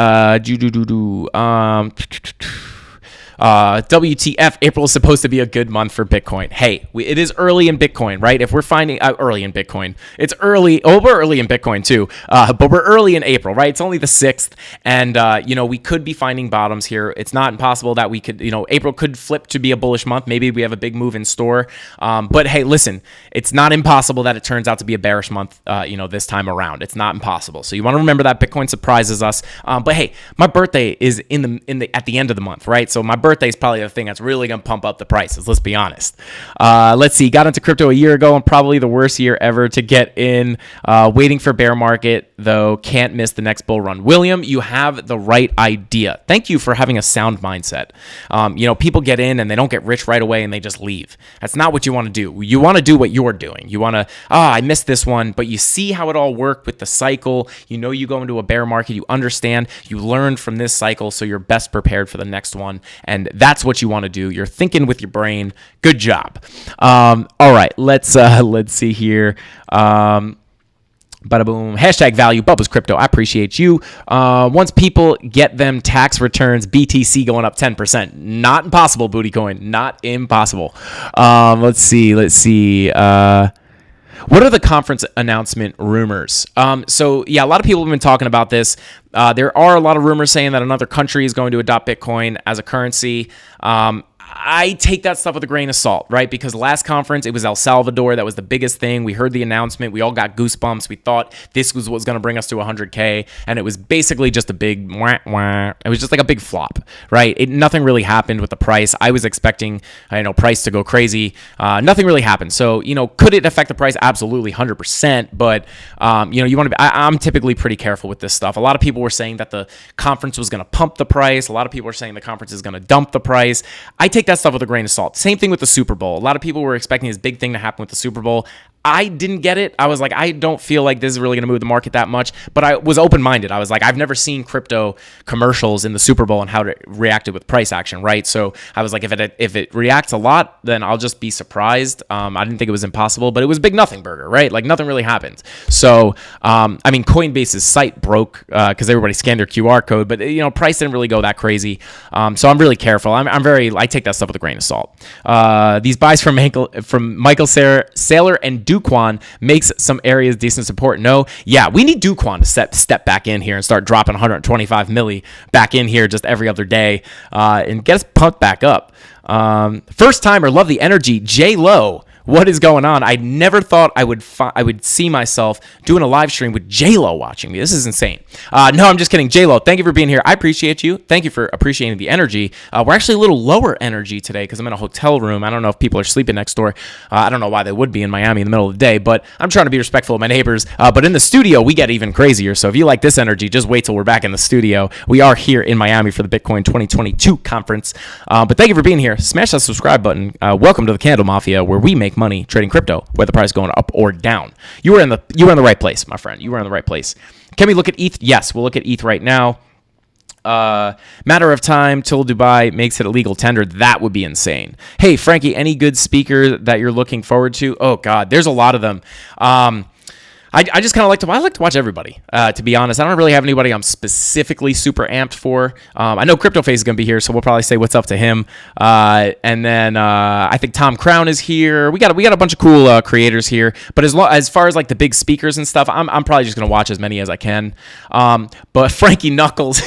WTF, April is supposed to be a good month for Bitcoin. Hey, it is early in Bitcoin, right? If we're finding early in Bitcoin, it's early. Oh, we're early in Bitcoin too, but we're early in April, right? It's only the 6th, and we could be finding bottoms here. It's not impossible that we could, April could flip to be a bullish month. Maybe we have a big move in store, but hey, listen, it's not impossible that it turns out to be a bearish month, this time around. It's not impossible. So you want to remember that Bitcoin surprises us. But hey, my birthday is at the end of the month, right? So my birthday is probably the thing that's really going to pump up the prices. Let's be honest. Let's see. Got into crypto a year ago and probably the worst year ever to get in. Waiting for bear market, though. Can't miss the next bull run. William, you have the right idea. Thank you for having a sound mindset. People get in and they don't get rich right away and they just leave. That's not what you want to do. You want to do what you're doing. You want to, I missed this one, but you see how it all worked with the cycle. You go into a bear market, you understand, you learned from this cycle, so you're best prepared for the next one. And that's what you want to do. You're thinking with your brain. Good job. All right, let's see here. Bada boom. Hashtag value. Bubba's Crypto. I appreciate you. Once people get them tax returns, BTC going up 10%. Not impossible, Booty Coin. Not impossible. Let's see. What are the conference announcement rumors? So yeah, a lot of people have been talking about this. There are a lot of rumors saying that another country is going to adopt Bitcoin as a currency. I take that stuff with a grain of salt, right? Because last conference, it was El Salvador. That was the biggest thing. We heard the announcement. We all got goosebumps. We thought this was what's going to bring us to 100K. And it was basically just a big wah, wah. It was just like a big flop, right? Nothing really happened with the price. I was expecting, price to go crazy. Nothing really happened. So, could it affect the price? Absolutely, 100%. But, you want to be, I'm typically pretty careful with this stuff. A lot of people were saying that the conference was going to pump the price. A lot of people were saying the conference is going to dump the price. I take that stuff with a grain of salt. Same thing with the Super Bowl. A lot of people were expecting this big thing to happen with the Super Bowl. I didn't get it. I was like, I don't feel like this is really going to move the market that much, but I was open-minded. I was like, I've never seen crypto commercials in the Super Bowl and how it reacted with price action, right? So I was like, if it reacts a lot, then I'll just be surprised. I didn't think it was impossible, but it was big nothing burger, right? Like nothing really happened. So, Coinbase's site broke because everybody scanned their QR code, but price didn't really go that crazy. So I'm really careful. I take that stuff with a grain of salt. These buys from Michael Saylor and Duquan makes some areas decent support. No, yeah, we need Duquan to step back in here and start dropping 125 milli back in here just every other day and get us pumped back up. First timer, love the energy. J Lo. What is going on? I never thought I would see myself doing a live stream with J-Lo watching me. This is insane. No, I'm just kidding. J-Lo, thank you for being here. I appreciate you. Thank you for appreciating the energy. We're actually a little lower energy today because I'm in a hotel room. I don't know if people are sleeping next door. I don't know why they would be in Miami in the middle of the day, but I'm trying to be respectful of my neighbors. But in the studio, we get even crazier. So if you like this energy, just wait till we're back in the studio. We are here in Miami for the Bitcoin 2022 conference. But thank you for being here. Smash that subscribe button. Welcome to the CandleMafia, where we make money trading crypto, whether the price is going up or down. You were in the right place, my friend. You were in the right place. Can we look at ETH? Yes, we'll look at ETH right now. Matter of time till Dubai makes it a legal tender. That would be insane. Hey, Frankie, any good speaker that you're looking forward to? Oh God, there's a lot of them. I just kind of I like to watch everybody, to be honest. I don't really have anybody I'm specifically super amped for. I know CryptoFace is going to be here, so we'll probably say what's up to him. And then I think Tom Crown is here. We got a bunch of cool creators here. But as far as like the big speakers and stuff, I'm probably just going to watch as many as I can. But Frankie Knuckles...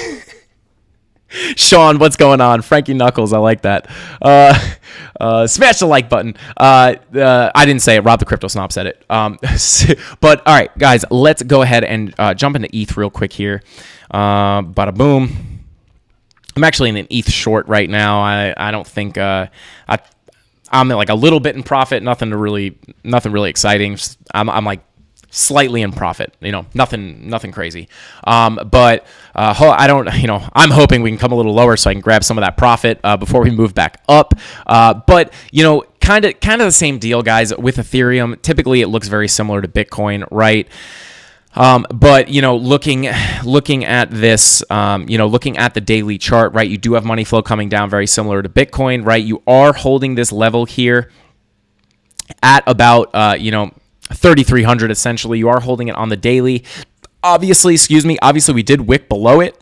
Sean, what's going on? Frankie Knuckles, I like that. Smash the like button. I didn't say it. Rob the Crypto Snob said it. But all right, guys, let's go ahead and jump into ETH real quick here. Bada boom. I'm actually in an ETH short right now. I don't think I'm like a little bit in profit. Nothing really exciting. I'm like slightly in profit, nothing crazy. But I'm hoping we can come a little lower so I can grab some of that profit before we move back up. But kind of the same deal, guys, with Ethereum. Typically, it looks very similar to Bitcoin, right? But looking at this, looking at the daily chart, right? You do have money flow coming down, very similar to Bitcoin, right? You are holding this level here at about 3,300 essentially. You are holding it on the daily. Obviously, we did wick below it.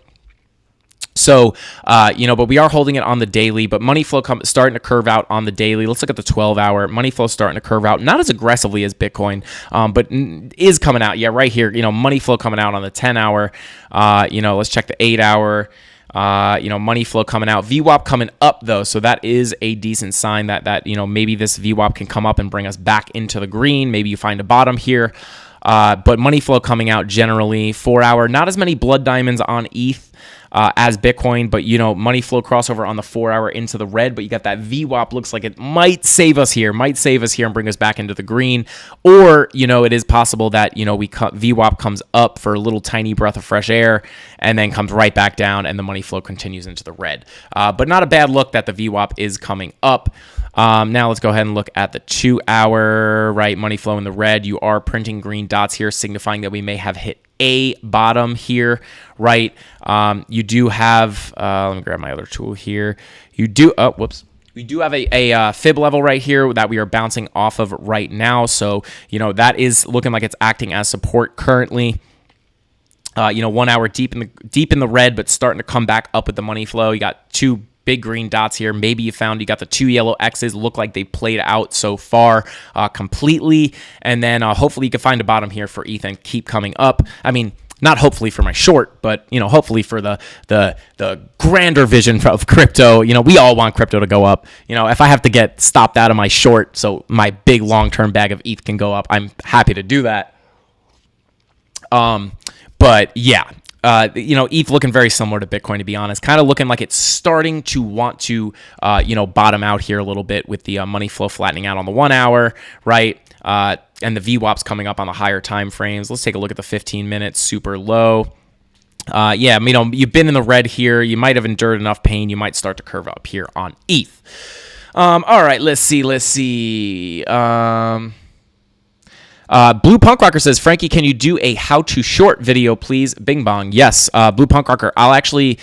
So, but we are holding it on the daily, but money flow starting to curve out on the daily. Let's look at the 12-hour. Money flow starting to curve out, not as aggressively as Bitcoin, but is coming out. Yeah, right here, money flow coming out on the 10-hour. Let's check the 8-hour. Money flow coming out. VWAP coming up though, so that is a decent sign that maybe this VWAP can come up and bring us back into the green. Maybe you find a bottom here, but money flow coming out generally. 4-hour, not as many blood diamonds on ETH as Bitcoin, but money flow crossover on the 4-hour into the red. But you got that VWAP, looks like it might save us here and bring us back into the green. Or it is possible that VWAP comes up for a little tiny breath of fresh air and then comes right back down, and the money flow continues into the red. But not a bad look that the VWAP is coming up. Now let's go ahead and look at the 2-hour, right? Money flow in the red. You are printing green dots here, signifying that we may have hit a bottom here, right? You do have, let me grab my other tool here. We do have a fib level right here that we are bouncing off of right now. So, that is looking like it's acting as support currently. 1 hour deep in the red, but starting to come back up with the money flow. You got two big green dots here. Maybe you got the two yellow X's. Look like they played out so far completely. And then hopefully you can find a bottom here for ETH and keep coming up. I mean, not hopefully for my short, but hopefully for the grander vision of crypto. We all want crypto to go up. If I have to get stopped out of my short so my big long-term bag of ETH can go up, I'm happy to do that. But yeah. ETH looking very similar to Bitcoin, to be honest. Kind of looking like it's starting to want to, bottom out here a little bit with the money flow flattening out on the 1 hour, right? And the VWAP's coming up on the higher time frames. Let's take a look at the 15 minutes, super low. You've been in the red here. You might have endured enough pain. You might start to curve up here on ETH. All right, let's see. Blue Punk Rocker says, Frankie, can you do a how to short video, please? Bing bong. Yes, Blue Punk Rocker. I'll do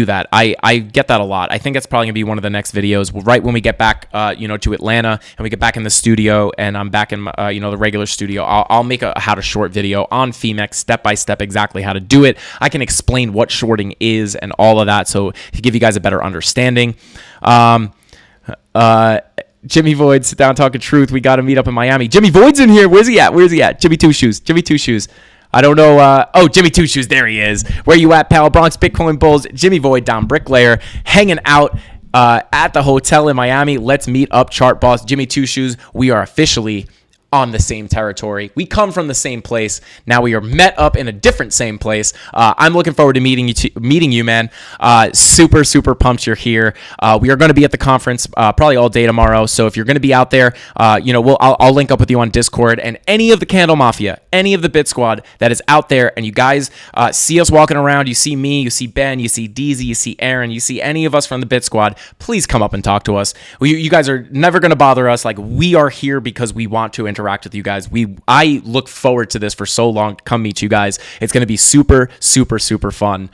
that. I get that a lot. I think it's probably gonna be one of the next videos right when we get back, to Atlanta and we get back in the studio and I'm back in, the regular studio. I'll make a how to short video on Femex, step by step, exactly how to do it. I can explain what shorting is and all of that, so to give you guys a better understanding. Jimmy Void, sit down, talking truth. We got to meet up in Miami. Jimmy Void's in here. Where's he at? Jimmy Two Shoes. I don't know. Jimmy Two Shoes. There he is. Where you at, pal? Bronx Bitcoin Bulls. Jimmy Void, Dom Bricklayer, hanging out at the hotel in Miami. Let's meet up, chart boss Jimmy Two Shoes. We are officially on the same territory. We come from the same place. Now we are met up in a different same place. I'm looking forward to meeting you, man. Super pumped you're here. We are going to be at the conference probably all day tomorrow. So if you're going to be out there, I'll link up with you on Discord, and any of the Candle Mafia, any of the Bit Squad that is out there, and you guys see us walking around, you see me, you see Ben, you see Deezy, you see Aaron, you see any of us from the Bit Squad, please come up and talk to us. You guys are never going to bother us. Like, we are here because we want to interact with you guys. I look forward to this for so long to come meet you guys. It's going to be super fun.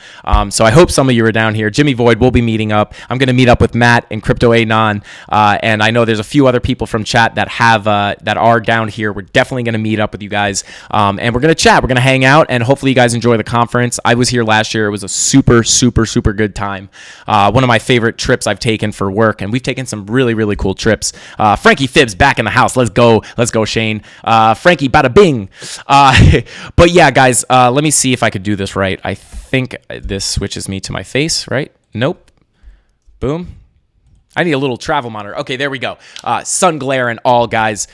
So I hope some of you are down here. Jimmy Void will be meeting up. I'm going to meet up with Matt and Crypto Anon, and I know there's a few other people from chat that are down here. We're definitely going to meet up with you guys, and we're going to chat. We're going to hang out, and hopefully you guys enjoy the conference. I was here last year. It was a super good time. One of my favorite trips I've taken for work, and we've taken some really cool trips. Frankie Phibbs back in the house. Let's go Shane. Frankie, bada bing. But yeah, guys, let me see if I could do this right. I think this switches me to my face, right? Nope. Boom. I need a little travel monitor. Okay, there we go. Sun glare and all, guys.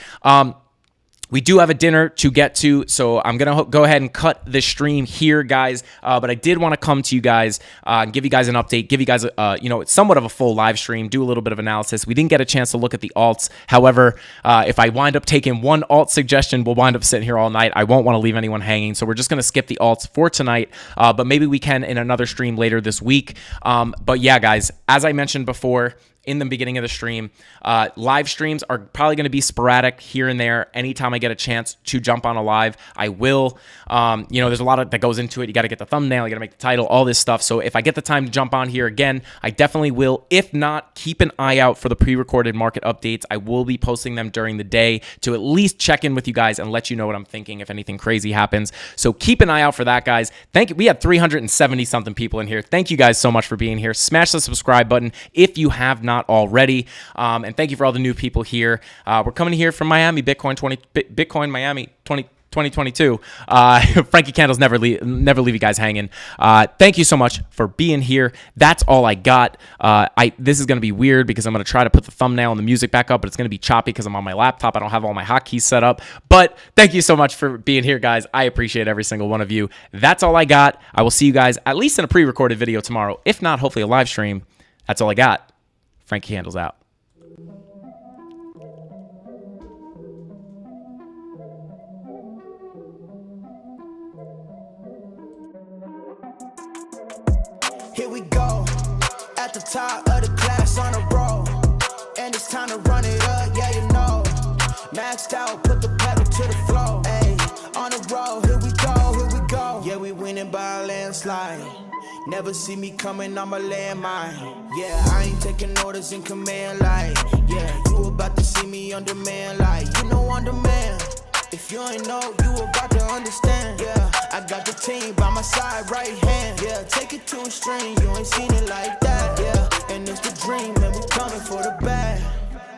We do have a dinner to get to, so I'm going to go ahead and cut the stream here, guys. But I did want to come to you guys and give you guys an update, give you guys, it's somewhat of a full live stream, do a little bit of analysis. We didn't get a chance to look at the alts. However, if I wind up taking one alt suggestion, we'll wind up sitting here all night. I won't want to leave anyone hanging, so we're just going to skip the alts for tonight. But maybe we can in another stream later this week. But yeah, guys, as I mentioned before, in the beginning of the stream, live streams are probably going to be sporadic here and there. Anytime I get a chance to jump on a live, I will. There's a lot that goes into it. You got to get the thumbnail, you got to make the title, all this stuff. So if I get the time to jump on here again, I definitely will. If not, keep an eye out for the pre-recorded market updates. I will be posting them during the day to at least check in with you guys and let you know what I'm thinking if anything crazy happens. So keep an eye out for that, guys. Thank you. We had 370 something people in here. Thank you guys so much for being here. Smash the subscribe button if you have not already, and thank you for all the new people here. We're coming here from Miami, Bitcoin Miami 2022. Frankie Candles never leave you guys hanging. Thank you so much for being here. That's all I got. This is going to be weird because I'm going to try to put the thumbnail and the music back up, but it's going to be choppy because I'm on my laptop. I don't have all my hotkeys set up, but thank you so much for being here, guys. I appreciate every single one of you. That's all I got. I will see you guys at least in a pre-recorded video tomorrow. If not, hopefully a live stream. That's all I got. Frankie Candles out. Here we go, at the top of the class on a roll, and it's time to run it up, yeah, you know. Maxed out, put the pedal to the floor, ayy, on the road, here we go, yeah, we winning by a landslide. Never see me coming on my landmine. Yeah, I ain't taking orders in command like, yeah, you about to see me on demand like, you know, on demand. If you ain't know, you about to understand. Yeah, I got the team by my side, right hand. Yeah, take it to a string, you ain't seen it like that. Yeah, and it's the dream, and we coming for the bag.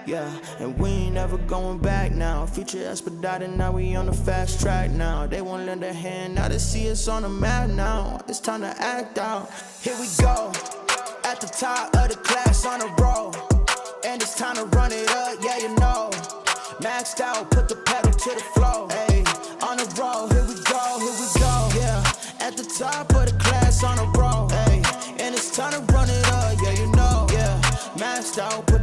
Yeah, and we ain't ever going back now. Future expedited, now we on the fast track now. They won't lend a hand, now they see us on the map now. It's time to act out. Here we go, at the top of the class on a roll, and it's time to run it up, yeah, you know. Maxed out, put the pedal to the floor, ayy, on the road, here we go, yeah. At the top of the class on a roll, ayy, and it's time to run it up, yeah, you know, yeah. Maxed out.